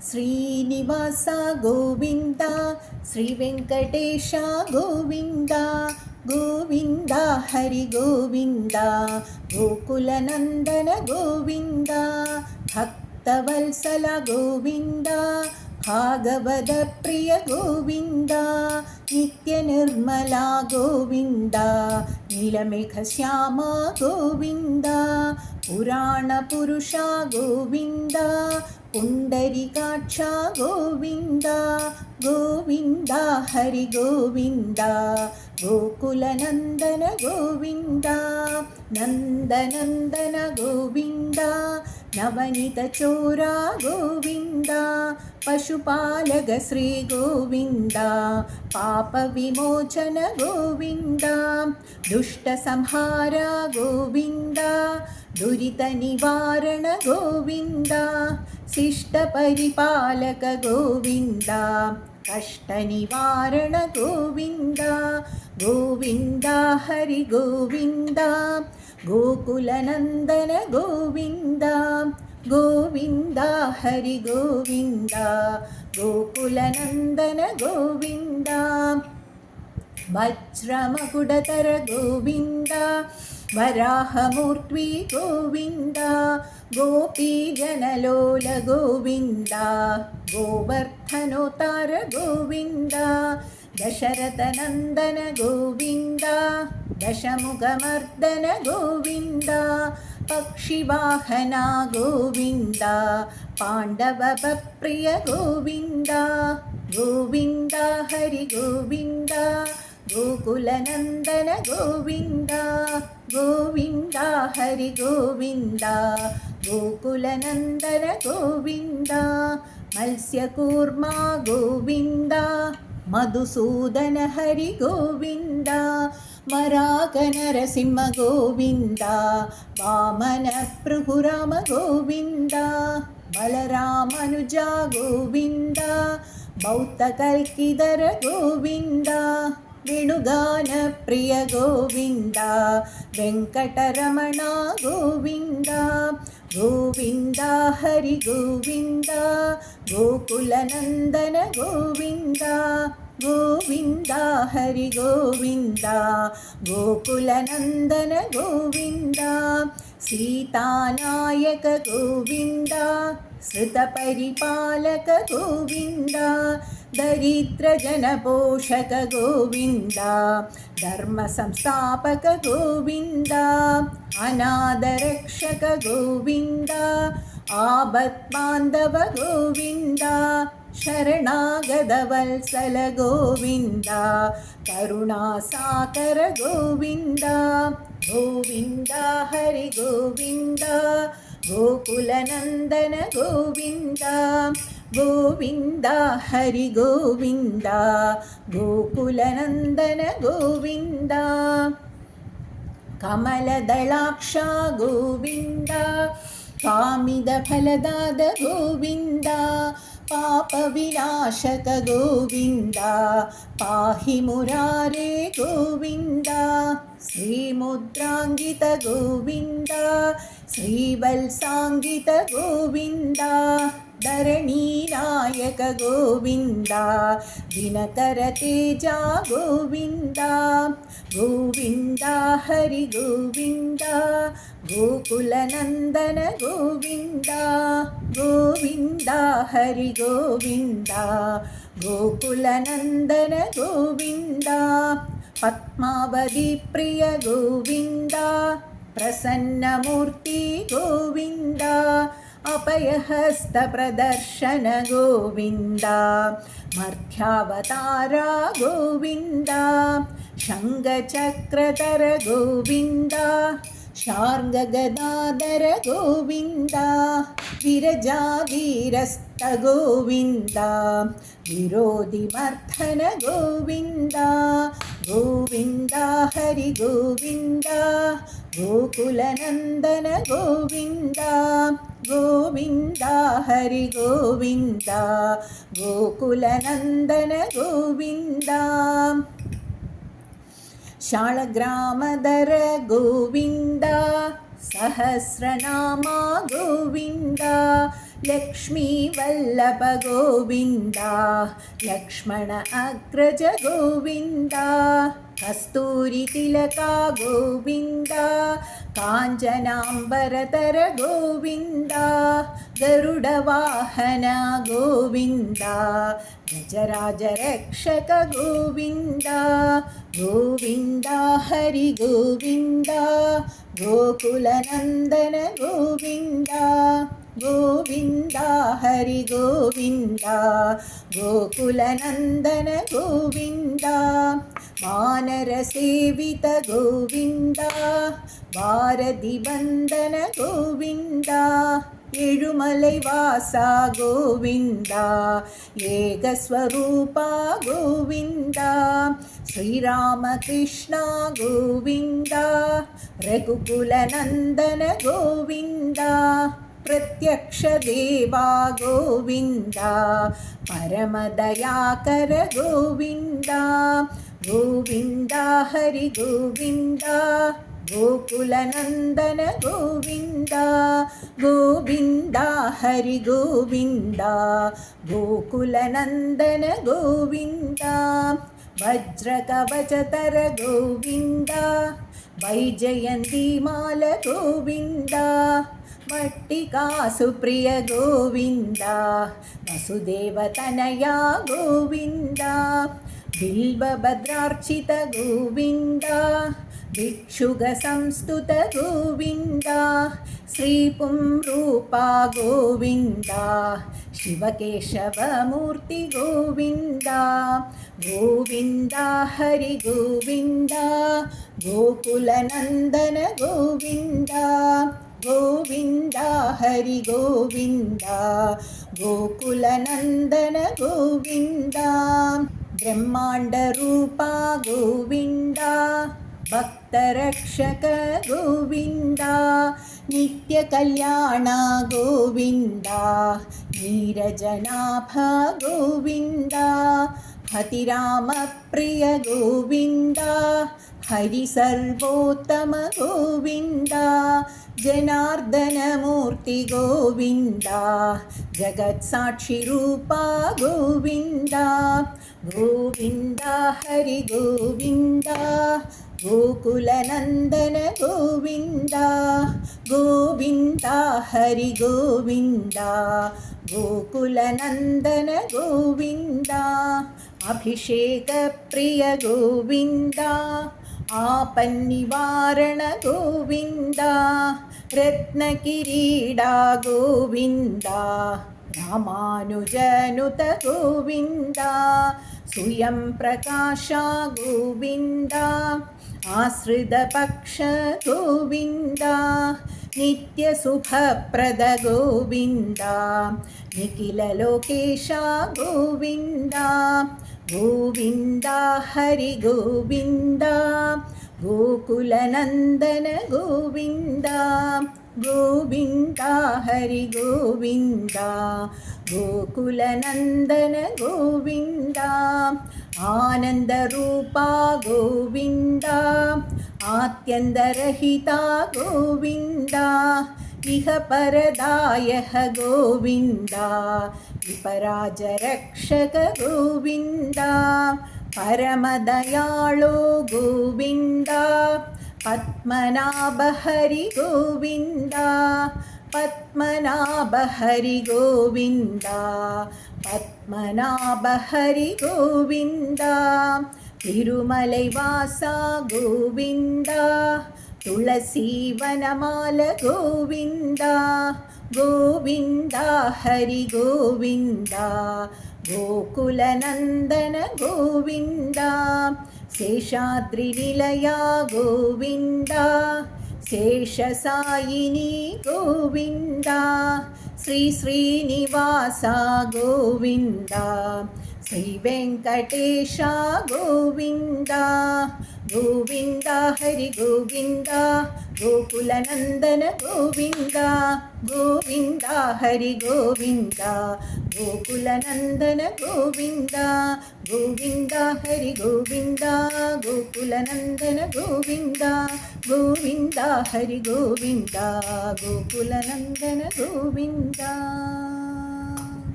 ಶ್ರೀನಿವಾಸ ಗೋವಿಂದ ಶ್ರೀ ವೆಂಕಟೇಶ ಗೋವಿಂದ ಗೋವಿಂದ ಹರಿ ಗೋವಿಂದ ಗೋಕುಲನಂದನ ಗೋವಿಂದ ಭಕ್ತವತ್ಸಲ ಗೋವಿಂದ ಭಾಗವತ ಪ್ರಿಯ ಗೋವಿಂದ ನಿತ್ಯ ನಿರ್ಮಲ ಗೋವಿಂದ ನೀಲಮೇಘ ಶ್ಯಾಮ ಗೋವಿಂದ ಪುರಾಣ ಪುರುಷ ಗೋವಿಂದ ಪುಂಡರೀಕಾಕ್ಷ ಗೋವಿಂದ ಗೋವಿಂದ ಹರಿ ಗೋವಿಂದ ಗೋಕುಲನಂದನ ಗೋವಿಂದ ನಂದನಂದನ ಗೋವಿಂದ ನವನಿತ ಚೋರ ಗೋವಿಂದ ಪಶುಪಾಲಕ ಶ್ರೀ ಗೋವಿಂದ ಪಾಪ ವಿಮೋಚನ ಗೋವಿಂದ ದುಷ್ಟ ಸಂಹಾರ ಗೋವಿಂದ ದುರಿತ ನಿವಾರಣ ಗೋವಿಂದ ಶಿಷ್ಟ ಪರಿಪಾಲಕ ಗೋವಿಂದ ಕಷ್ಟ ನಿವಾರಣ ಗೋವಿಂದ ಗೋವಿಂದ ಹರಿ ಗೋವಿಂದ ಗೋಕುಲನಂದನ ಗೋವಿಂದ ಗೋವಿಂದ ಹರಿ ಗೋವಿಂದ ಗೋಕುಲನಂದನ ಗೋವಿಂದ ವಜ್ರಮಕುಡತರ ಗೋವಿಂದ ವರಾಹಮೂರ್ತಿ ಗೋವಿಂದ ಗೋಪೀಜನಲೋಲ ಗೋವಿಂದ ಗೋವರ್ಧನೋತಾರ ಗೋವಿಂದ ದಶರಥನಂದನ ಗೋವಿಂದ ದಶಮುಖಮರ್ದನ ಗೋವಿಂದ ಪಕ್ಷಿವಾಹನ ಗೋವಿಂದ ಪಾಂಡವ ಪ್ರಿಯ ಗೋವಿಂದ ಗೋವಿಂದ ಹರಿ ಗೋವಿಂದ ಗೋಕುಲನಂದನ ಗೋವಿಂದ ಗೋವಿಂದ ಹರಿ ಗೋವಿಂದ ಗೋಕುಲನಂದನ ಗೋವಿಂದ ಮತ್ಸ್ಯಕೂರ್ಮ ಗೋವಿಂದ ಮಧುಸೂದನ ಹರಿ ಗೋವಿಂದ ವರಾಕ ನರಸಿಂಹ ಗೋವಿಂದ ವಾಮನ ಭೃಗುರಾಮ ಗೋವಿಂದ ಬಲರಾಮನುಜ ಗೋವಿಂದ ಬೌದ್ಧ ಕಲ್ಕಿದರ ಗೋವಿಂದ ವೇಣುಗಾನ ಪ್ರಿಯ ಗೋವಿಂದ ವೆಂಕಟರಮಣ ಗೋವಿಂದ ಗೋವಿಂದ ಹರಿ ಗೋವಿಂದ ಗೋಕುಲನಂದನ ಗೋವಿಂದ ಗೋವಿಂದ ಹರಿ ಗೋವಿಂದ ಗೋಕುಲನಂದನ ಗೋವಿಂದ ಸೀತಾನಾಯಕ ಗೋವಿಂದ ಶ್ರುತ ಪರಿಪಾಲಕ ಗೋವಿಂದ ದರಿದ್ರ ಜನ ಪೋಷಕ ಗೋವಿಂದ ಧರ್ಮ ಸಂಸ್ಥಾಪಕ ಗೋವಿಂದ ಅನಾಥ ರಕ್ಷಕ ಗೋವಿಂದ ಆಪತ್ ಬಾಂಧವ ಗೋವಿಂದ ಶರಣಾಗತ ವತ್ಸಲ ಗೋವಿಂದ ಕರುಣಾಸಾಗರ ಗೋವಿಂದ ಗೋವಿಂದ ಹರಿ ಗೋವಿಂದ ಗೋಕುಲನಂದನ ಗೋವಿಂದ ಗೋವಿಂದ ಹರಿ ಗೋವಿಂದ ಗೋಕುಲನಂದನ ಗೋವಿಂದ ಕಮಲದಳಾಕ್ಷ ಗೋವಿಂದ ಕಾಮಿದ ಫಲದಾದ ಗೋವಿಂದ ಪಾಪ ವಿನಾಶಕ ಗೋವಿಂದ ಪಾಹಿ ಮುರಾರೇ ಗೋವಿಂದ ಶ್ರೀಮುದ್ರಾಂಗಿತ ಗೋವಿಂದ ಶ್ರೀವತ್ಸಾಂಗಿತ ಗೋವಿಂದ ಧರಣಿ ನಾಯಕ ಗೋವಿಂದ ದಿನಕರ ತೇಜ ಗೋವಿಂದ ಗೋವಿಂದ ಹರಿ ಗೋವಿಂದ ಗೋಕುಲನಂದನ ಗೋವಿಂದ ಗೋವಿಂದ ಹರಿ ಗೋವಿಂದ ಗೋಕುಲನಂದನ ಗೋವಿಂದ ಪದ್ಮಾವತಿ ಪ್ರಿಯ ಗೋವಿಂದ ಪ್ರಸನ್ನಮೂರ್ತಿ ಗೋವಿಂದ ಅಭಯಹಸ್ತ ಪ್ರದರ್ಶನ ಗೋವಿಂದ ಮರ್ತ್ಯಾವತಾರ ಗೋವಿಂದ ಶಂಖಚಕ್ರಧರ ಗೋವಿಂದ ಶಾರ್ಂಗಗದಾಧರ ಗೋವಿಂದ ವಿರಜಾವೀರಸ್ಥ ಗೋವಿಂದ ವಿರೋಧಿ ಮರ್ಧನ ಗೋವಿಂದ ಗೋವಿಂದ ಹರಿ ಗೋವಿಂದ ಗೋಕುಲನಂದನ ಗೋವಿಂದ ಗೋವಿಂದ ಹರಿ ಗೋವಿಂದ ಗೋಕುಲನಂದನ ಗೋವಿಂದ ಶಾಳಗ್ರಾಮದರ ಗೋವಿಂದ ಸಹಸ್ರನಾಮ ಗೋವಿಂದ लक्ष्मीवल्लभ गोविन्द लक्ष्मण अग्रज गोविन्द कस्तूरितिलका गोविन्द काञ्चनाम्बरधर गोविन्द गरुडवाहन गोविन्द गजराजरक्षक गोविन्द गोविन्द हरि गोविन्द गोकुलनन्दन गोविन्द गोविन्द हरि गोविन्द गोकुलनन्दन गोविन्द वानरसेवित गोविन्द भारतिबन्धन गोविन्द एळुमलैवासा गोविन्द एकस्वरूपा गोविन्द श्रीरामकृष्ण गोविन्द रघुकुलनन्दन गोविन्द प्रत्यक्ष देवा गोविन्द परमदयाकर गोविन्द गोविन्द हरि गोविन्द गोकुलनन्दन गोविन्द गोविन्द हरि गोविन्द गोकुलनन्दन गोविन्द वज्रकवचतर गोविन्द वैजयन्तीमाल गोविन्द मट्टिकासुप्रिय गोविन्द वसुदेवतनया गोविन्द बिल्वभद्रार्चित गोविन्द भिक्षुकसंस्तुत गोविन्द श्रीपुंरूपा गोविन्द शिवकेशवमूर्ति गोविन्द गोविन्द हरि गोविन्द गोकुलनन्दन गोविन्द गोविन्द हरि गोविन्द गोकुलनन्दन गोविन्द ब्रह्माण्डरूपा गोविन्द भक्तरक्षक गोविन्द नित्यकल्याण गोविन्द नीरजनाभ गोविन्द हतिरामप्रिय गोविन्द हरिसर्वोत्तम गोविन्द जनार्दनमूर्ति गोविन्द जगत्साक्षिरूपा गोविन्द गोविन्द हरि गोविन्द गोकुलनन्दन गोविन्द गोविन्द हरि गोविन्द गोकुलनन्दन गोविन्द अभिषेकप्रिय गोविन्द आपन्निवारण गोविन्द रत्नकिरीडा गोविन्द रामानुजनुत गोविन्द स्वयं प्रकाशा गोविन्द आश्रितपक्ष गोविन्द नित्यशुभप्रद गोविन्द निखिललोकेशा गोविन्द गोविन्द हरि गोविन्द गोकुलनन्दन गोविन्द गोविन्द हरि गोविन्द गोकुलनन्दन गोविन्द आनन्दरूपा गोविन्द आत्यन्तरहिता गोविन्द इह परदायः गोविन्द विपराजरक्षक गोविन्द परमदयाळो गोविन्द पद्मनाभ हरि गोविन्द पद्मनाभ हरि गोविन्द पद्मनाभ हरि गोविन्द तिरुमलैवासा गोविन्द तुलसीवनमाल गोविन्द गोविन्द हरि गोविन्द गोकुलनन्दन गोविन्द शेषाद्रिनिलया गोविन्द शेषसायिनी गोविन्द श्री श्रीनिवासा गोविन्द श्रीवेङ्कटेशा गोविन्द गोविन्द हरि गोविन्द गोकुलनन्दन गोविन्द गोविन्द हरि गोविन्द गोकुलनन्दन गोविन्द गोविन्द हरि गोविन्द गोकुलनन्दन गोविन्द गोविन्द हरि गोविन्द गोकुलनन्दन गोविन्द।